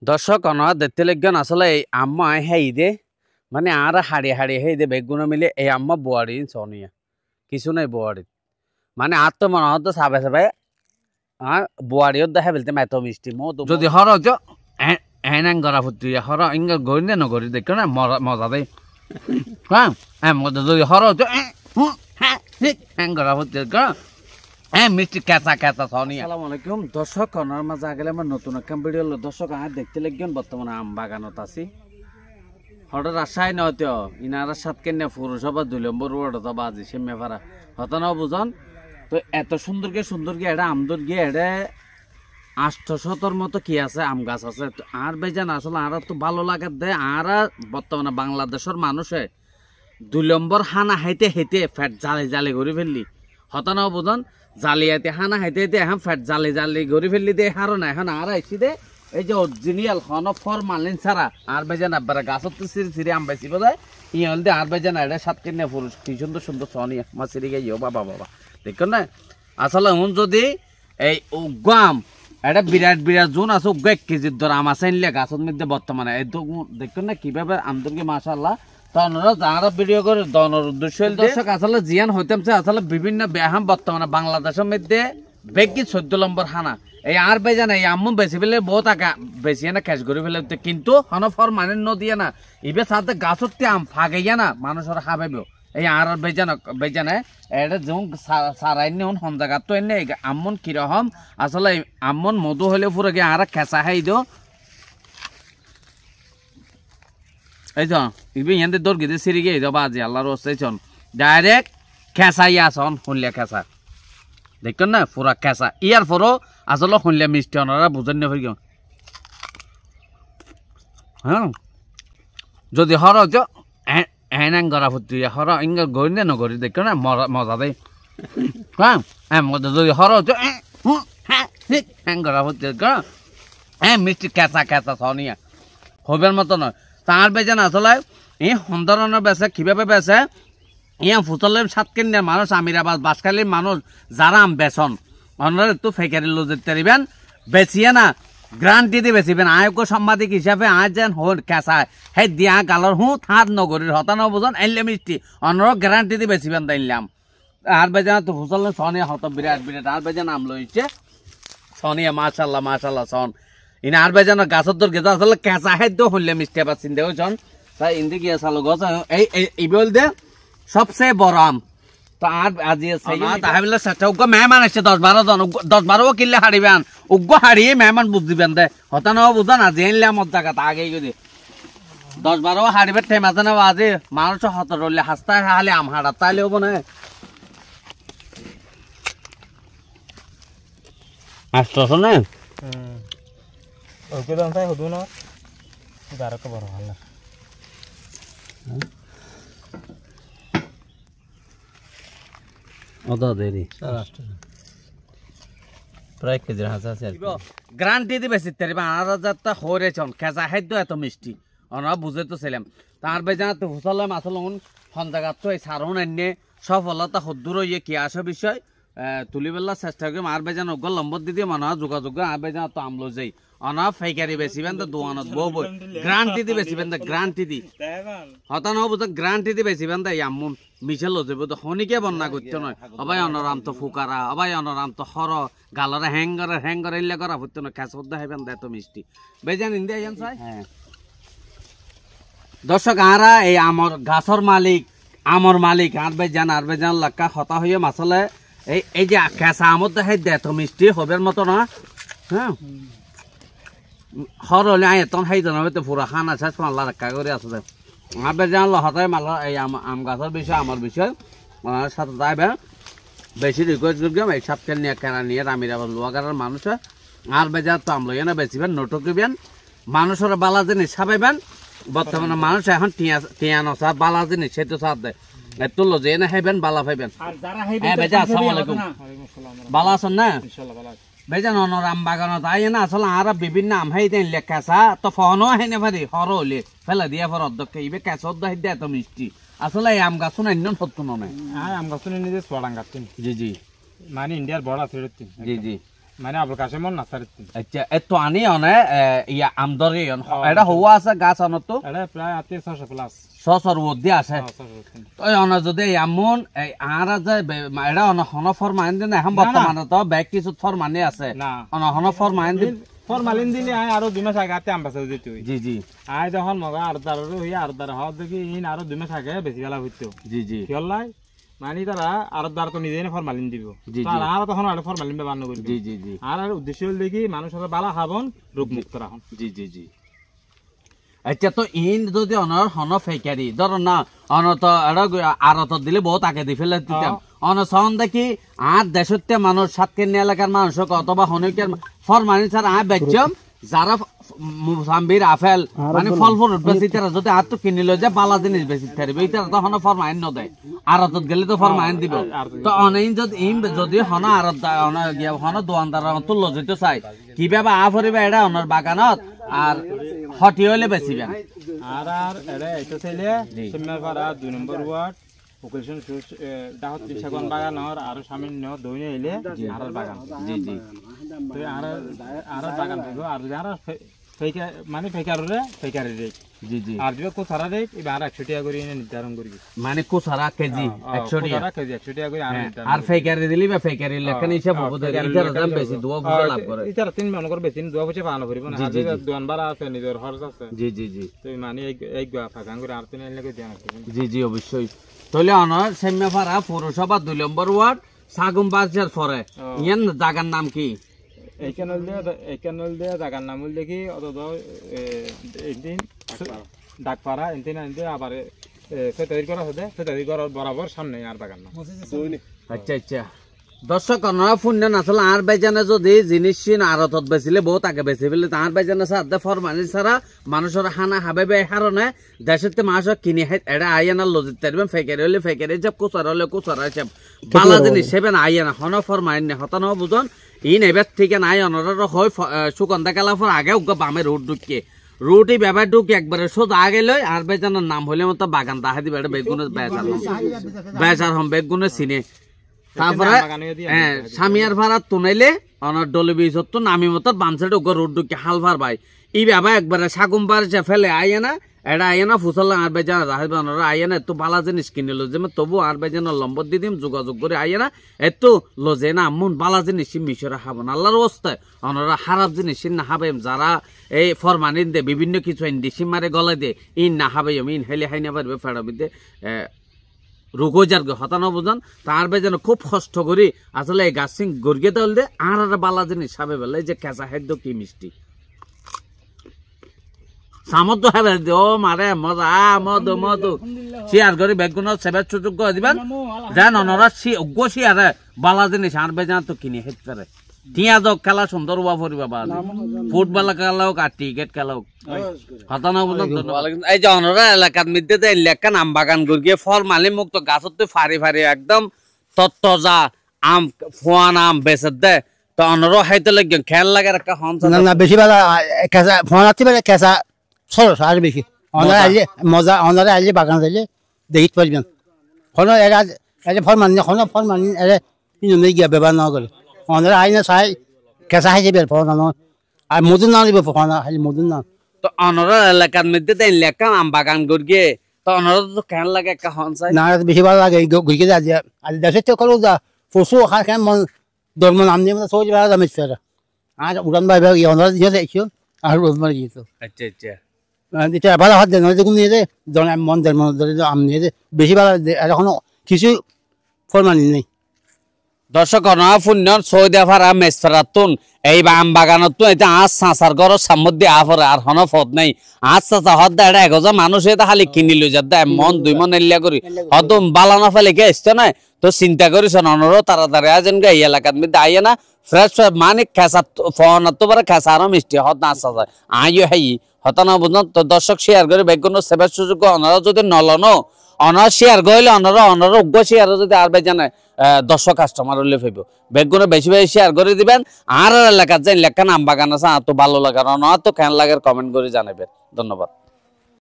দর্শক দেখতে লাগবেন আসলে এই আম্মা হেই দে মানে আর হাড়িয়ে হাড়িয়ে হেই দে বেগুনো মিলে এই আম্মা বোয়ারি সনিয়া কিছু নাই বোয়ারি মানে আর তো মনে হতো সাবে সাবে আর বোয়ারিও দেখা ফেলতে এত মিষ্টি মো যদি হর হ্যাঁ গড়া ফুটি হর ইঙ্গ গড়ি না নগরি দেখো না মজা দেয় হ্যাঁ মজা যদি হর হ্যাঁ গড়া ফুটি হ্যাঁ মিষ্টি কেঁচা কেঁচা সনিয়া। আসসালামু আলাইকুম দর্শক কনার মাঝে আগেলে আমার নতুন একটা ভিডিও দর্শক দেখতে লাগবেন বর্তমানে আম বাগানত আছি হঠাৎ আশাই নয়তো ইনারা সাত কেনে পুরসভা 2 নম্বর ওয়ার্ড তো বাজি সেমে পারা হত না বুঝন তো এত সুন্দর গে এটা আমদর গিয়ে এটা 800-র মতো কি আছে আম গাছ আছে আর বেজান আসলে আর তো ভালো লাগে দে আর বর্তমানে বাংলাদেশের মানুষে 2 নম্বর হানা হাইতে হেঁটে ফ্যাট জালে জালে ঘুরে ফেললি হত না বুঝন জালিয়াতে হানা হাইতে এখন ফ্যাট জালে জালে ঘুরে ফেললি দে হারো না এখন আর আইসি দে এই যে অরিজিনাল হন ফরমালিন ছাড়া আর বেজান আব্বারা গাছত তো সিরি সিরি আম বেশি বোধ হয় ইয়ে হল আর বেজান এটা সাত কিনে পুরুষ কি সুন্দর সুন্দর সনি মা সিরি গাইও বাবা বাবা দেখুন না আসলে এখন যদি এই উগাম এটা বিরাট বিরাট জোন আছে উগ্গ 1 কেজির দর আম আছে নিলে গাছের মধ্যে বর্তমানে এই দেখুন না কিভাবে আমদুরকে মাশাআল্লাহ তনরা যারা ভিডিও করে দনের উদ্দেশ্য দর্শক আসলে জিয়ান হইতামছে আসলে বিভিন্ন ব্যায়াম বর্তমানে বাংলাদেশের মধ্যে বেগি 14 নম্বর হানা এই আর বেজা না এই আম্মু বেশি ফেলে বহুত আঁকা বেশি না ক্যাশ করে ফেলে কিন্তু হনফর মানে নদিয়ে না ইবে সাথে গাছতে আম ফাগাইয়া না মানুষের হাবাইবেও এই আর বেজা না এটা যেমন সারাই নিউন হন জায়গা তো এনে আম্মন কিরকম আসলে আম্মন মধু হলে পুরো গিয়ে আর খেঁচা খাই দিও এই তো ইবে ইয়াতে দৌড় গিয়ে সিঁড়ি গিয়ে দাও বাজি আল্লাহর ওস্তাইছন ডাইরেক্ট খেঁচাই আসন শুনলে খেঁচা দেখুন না পুরা খেঁচা ইয়ার পরও আসলে শুনলে মিষ্টি ওনারা বুঝেন না ফির হ্যাঁ যদি হর হ্যাঁ গড়া ফুটি হর ইঙ্গ গড়ি না নগরি দেখো না মজা দেয় হ্যাঁ মজা যদি হর হ্যাঁ গড়া ফুটি হ্যাঁ মিষ্টি কেঁচা কেঁচা সনিয়া হবের মতো নয় তার বেজে না আসলে এই সুন্দরনের বেছে কিভাবে বেছে ইয়া ফুচলের 7 কেন্দ্রের মানুষ আমিরাবাদ বাসখালীর মানুষ যারা আম বেচন অন্যরা একটু ফেকারি লজের তেরিবেন বেচিয়ে না গ্রান্টি দিয়ে বেচিবেন আয়োগ্য সাংবাদিক হিসাবে আজ যেন হোন কেঁচায় সেই দিয়া গালর থাত নগরীর হতানো বুঝন এনলে মিষ্টি অন্যরা গ্যারান্টি দিয়ে বেচিবেন তাইলাম আর বেজে না তো ফুচলের সনিয়া হত বিরাট বিরাট আর বেজে নাম লইছে সনিয়া মাশাল্লাহ মাশাল্লাহ সন ইনা আর বেজানো গাছের দর গেছে আসলে কেঁচা খাদ্য হইলে মিষ্টি আবার চিন্তা হয়েছন তাই ইন্দি গিয়ে চালো গছ এই বল দে সবচেয়ে বড় আম তো আর আজি তাহলে চেষ্টা উগ্র মেহমান আসছে 10-12 জন 10-12 কিনলে হারিবেন উগ্র হারিয়ে মেহমান বুঝ দিবেন দে হতা ন বুঝান আজি এনলে আমার জায়গা আগেই গেছে 10-12 হারিবে টাইম আছে না আজি মানুষ হত রলে হাসতা হালে আম হাড়া তাইলে হবো না আসতো না ওকে দাম তাই হদু না গারকে বড় ভাল না ওদা দেরি প্রায় কেজি হাজার আছে গ্যারান্টি দিবে সিত্তারিবা 8000টা হরেছন খেজা খাদ্য এত মিষ্টি ওনা বুঝে তো ছিলাম তার বেজা তো হুসলে মাছল হন জায়গা তো এই সারণ এনে সফলতা হদ্দুর ইয়ে কি আসে বিষয় তুলিবেলা চেষ্টা করি আর বেজান অগ্র নম্বর দিদি মনে হয় যোগাযোগ আর বেজান তো আমলো যাই অনা ফাইকারি বেচিবেন তো দোকানত বউ গ্যারান্টি দি বেচিবেন তো গ্যারান্টি দি হতা নহব তো গ্যারান্টি দি বেচিবেন তো আমুন মিছেল যাব তো শনিকে বন্যা করতে নয় অবাই অনরাম তো ফুকারা অবাই অনরাম তো হর গালরে হ্যাঙ্গরে ইল্লে করা হতো না খেসর দেখাবেন এত মিষ্টি বেজান ইন্দি আইন চাই হ্যাঁ দর্শক আরা এই আমার গাছর মালিক আমর মালিক আর বেজান লাক্কা হতা হয়ে মাছলে এই যে কেঁচা আমত দেখাই দে এত মিষ্টি হবের মতো না হ্যাঁ হর হলে এতন হাই জানাবে তো পুরা খানা শেষ মাল্লা রাখা করে আছে আবে জানলো হতাই মাল্লা এই আম গাছের বিষয় আমার বিষয় সাথে যাইবে বেশি রিকোয়েস্ট করলাম এই সপ্তাহ নিয়ে কেনা নিয়ে আমিরাবাদ লোয়াগারের মানুষ আর বেজার তো আমলো এনে বেচিবেন নটকিবেন মানুষের বালা জিনিস সাবাইবেন বর্তমানে মানুষ এখন টিয়া নসা বালা জিনিস সে তো সাথ দেয় একটু লজে না খাইবেন বালা খাইবেন আসসালামু আলাইকুম বালা আছেন না বেজান অনর আম বাগানত আই না আসলে আর বিভিন্ন আম হাই দেন লেখাসা তো ফোনও হাইনে পারি হর হলে ফেলা দিয়া পর অধ্যক্ষ ইবে কেঁচর দাহি দেয় এত মিষ্টি আসলে এই আম গাছ না সত্য নয় আম গাছ নিজে সোয়াডাং গাছ জি জি মানে ইন্ডিয়ার বড় আছে জি জি মানে আবুল কাশেমর নার্সারি আচ্ছা এতো আনি অনে ইয়া আমদরি এটা হওয়া আছে গাছ অনত এটা প্রায় 600 প্লাস 600 মধ্যে আছে ওই অন যদি এমন আর যে এটা অন হন ফরমাইন দিন এখন বর্তমানে তো ব্যাগ কিছু ফরমানে আছে না অন হন ফরমাইন দিন ফরমালিন দিলে আরো 2 মাস আগে আম বাসা দিতে হই জি জি আয় যখন মগা আর দার হই আর দার হওয়া দেখি ইন আরো 2 মাস আগে বেশি বেলা হইতো জি জি কি হলাই মানে তারা আর দার তো নিজেই ফরমালিন দিব আর আর তখন আর ফরমালিন ব্যবহার করবে জি জি জি আর উদ্দেশ্য হল দেখি মানুষের বালা খাবন রোগ মুক্ত রাখুন জি জি জি আচ্ছা তো ইন যদি অনর হন ফেকারি ধর না অন তো আরত দিলে বহুত আগে দি ফেলে দিতাম অন সন দেখি আর দেশতে মানুষ সাতকেন্নি এলাকার মানুষ অথবা হনকের ফরমানি ছাড়া আয় বেচম যারা মুসাম্বির আপেল মানে ফল ফ্রুট বেশি তারা যদি আর তো কিনিল যে বালা জিনিস বেশি থাকবে এইটা তো হন ফরমাইন ন দেয় আরত গেলে তো ফরমাইন দিব তো অনেক যদি হন আরত হন দোয়ানদার তুললো যেতে চাই কিভাবে আ ফরিবে এটা অনর বাগানত আর হটি হইলে বেশিবেন আর আর এটা এটা চাইলে সিমনাপাড়া 2 নম্বর ওয়ার্ড ওকেশন ডাহত তিনশাগন বাগানর আর সামান্য দইনে হইলে আর বাগান জি জি তো আর বাগান থাকো আর যারা ফেকা মানে ফেকারে ফেকারে রেট জি জি আর দিবে কোথারা রেট এবার 100 টাকা করে নির্ধারণ করবি মানে কোসারা কেজি 100 টাকা কেজি 100 টাকা করে আর ফেকারি দিলি বা ফেকারি লেখান হিসাব হবে এটার দাম বেশি দুয়া বুঝা লাভ করে এটা 3 মন করে বেশি দুয়া বুঝে পানো করিব না আর দোকান ভাড়া আছে নিজের খরচ আছে জি জি জি তো মানে এই গা ফাগান করে আর 3 লাগে দেন জি জি অবশ্যই তাহলে অনর সেমিয়াপাড়া পৌরসভা 2 নম্বর ওয়ার্ড সাগুম বাজার পরে ইয়ান জায়গার নাম কি এইখানে জায়গার নাম হল দেখি অত একদিন ডাকপাড়া এনদিন আবার ফেতারি করা হতে ফেতারি করার বরাবর সামনে আর বাগান নাম আচ্ছা আচ্ছা দর্শক অনরা ফুন্না আসলে আর বেজানে যদি জিনিস আরতত বেচিলে বহুত আগে বেচি ফেলে আর বেজানে সাথে ফরমানি ছাড়া মানুষের হানা হাবে বে হারনে দেশেতে মাছ কিনি এটা আইয়ানা লজিত তারবেন ফেকারি হলে ফেকারি যাব কুচার হলে কুচার হিসাব বালা জিনিস সেবেন আইয়ানা হন ফরমাইন নে হতানো বুঝন ইন এবার ঠিক নাই অনরা হয় সুগন্ধা কালা ফর আগে উগ্র বামে রোড ঢুকিয়ে রুটি ব্যাপার ঢুকে একবারে সোজা আগে লই আর বেজানোর নাম হলে মতো বাগান তাহা দিবে এটা বেগুনের বেচার হম বেগুনের চিনে তারপরে হ্যাঁ সামিয়ার ভাড়া তুনাইলে অনার ডলে বিজত তো নামি মতো বাম সাইড ওগর রোড ঢুকে হাল ভার ভাই ই বাবা একবারে সাগুম বার ফেলে আইয়ে না এটা আইয়ে না ফুসল আর বেজানা রাহেব অনরা আইয়ে না এত বালা জিনিস কিনিল যে তবু আর বেজানা লম্বর দিয়ে দিম যোগাযোগ করে আইয়ে না এত লজে না মন বালা জিনিস মিশরে খাবো না আল্লাহর অবস্থায় অনরা খারাপ জিনিস না হাবেম যারা এই ফরমানিন দে বিভিন্ন কিছু ডিসি মারে গলায় দে ইন না হাবেম ইন হেলে হাই না পারবে ফেড়াবিতে রোগজার হতানো বুঝান তার বেজানো খুব কষ্ট করি আসলে এই গাছ সিং গড়িয়ে দল দে আর বালা জিনিস সাবে বেলা যে কেঁচা খাদ্য কি মিষ্টি সামর্থ্য হবে ও মারে মজা মধু মধু শিয়ার করে বেগুন সেবার সুযোগ করে দিবেন যেন অনরা শিয়ারে বালা জিনিস আর বেজান তো কিনে হেট করে টিয়া যোগ খেলা সুন্দর হওয়া পরি বাবা ফুটবল খেলা হোক আর ক্রিকেট খেলা হোক হতানো বুঝলাম এই যে অনরা এলাকার মধ্যে এলাকান আম বাগান গড়িয়ে ফল মালি মুক্ত গাছত ফারি ফারি একদম তত্তজা আম ফোয়ান আম বেচে দে তো অনরা হাইতে লাগে খেল লাগে একটা হন না বেশি ভালো কেঁচা ফোন আছে মানে কেঁচা সরস আর বেশি অনারে আইলে মজা অনারে আইলে বাগান যাইলে দেখিতে পারবেন কোনো এরা ফল মানি এরা কিন্তু গিয়া ব্যবহার না করে অনারে আইনে চাই কেঁচা খাই যাবে ফল আর মধুর না দিব ফল খালি মধুর না তো অনরা এলাকার মধ্যে তো এলাকা আম বাগান গড়িয়ে তো অনরা তো কেন লাগে একটা হন চাই না বেশি ভালো লাগে ঘুরিয়ে যা আর দেশের তো করো যা পশু খায় কেন মন ধর্ম নাম দিয়ে সহজ ভালো দামে ফেরা আর উড়ান ভাই অনারা দিয়ে দেখছো আর রোজমার গিয়েছো আচ্ছা আচ্ছা এটা ভালো হাত দেয় দেখুন নিয়ে যায় জন মন দেয় মন ধরে আম নিয়ে যায় বেশি ভালো এখনো কিছু ফরমানি নেই দর্শক অনাফুন্যর সৌদিয়াফারা মেসফেরাতুন এই আম বাগানত তো এটা আজ সাঁচার ঘর সামধ্যে আফরে আর হন ফদ নাই আজ চাচা হদ দা এটা এগজা মানুষ এটা খালি কিনি লই যা দেয় মন 2 মন এলিয়া করি হদম বালা না ফেলে কে আসছে না তো চিন্তা করিস অনর তাড়াতাড়ি আজেন গে এই এলাকার মধ্যে আইয়ে না ফ্রেশ মানে খেসা ফোন তো পারে খেসা আর মিষ্টি হদ না আসা যায় আইও হাই হতানা বুঝন তো দর্শক শেয়ার করে বেগুন সেবার সুযোগ অনরা যদি নলনো অনার শেয়ার গইলে অনার উগ্র শেয়ার যদি আর বেজানে 100 কাস্টমার হলে ফেব বেগুনে বেশি বেশি শেয়ার করে দিবেন আর এলাকার যে লেখা নাম বাগান আছে তো ভালো লাগার অনার তো কেন লাগার কমেন্ট করে জানাবেন ধন্যবাদ।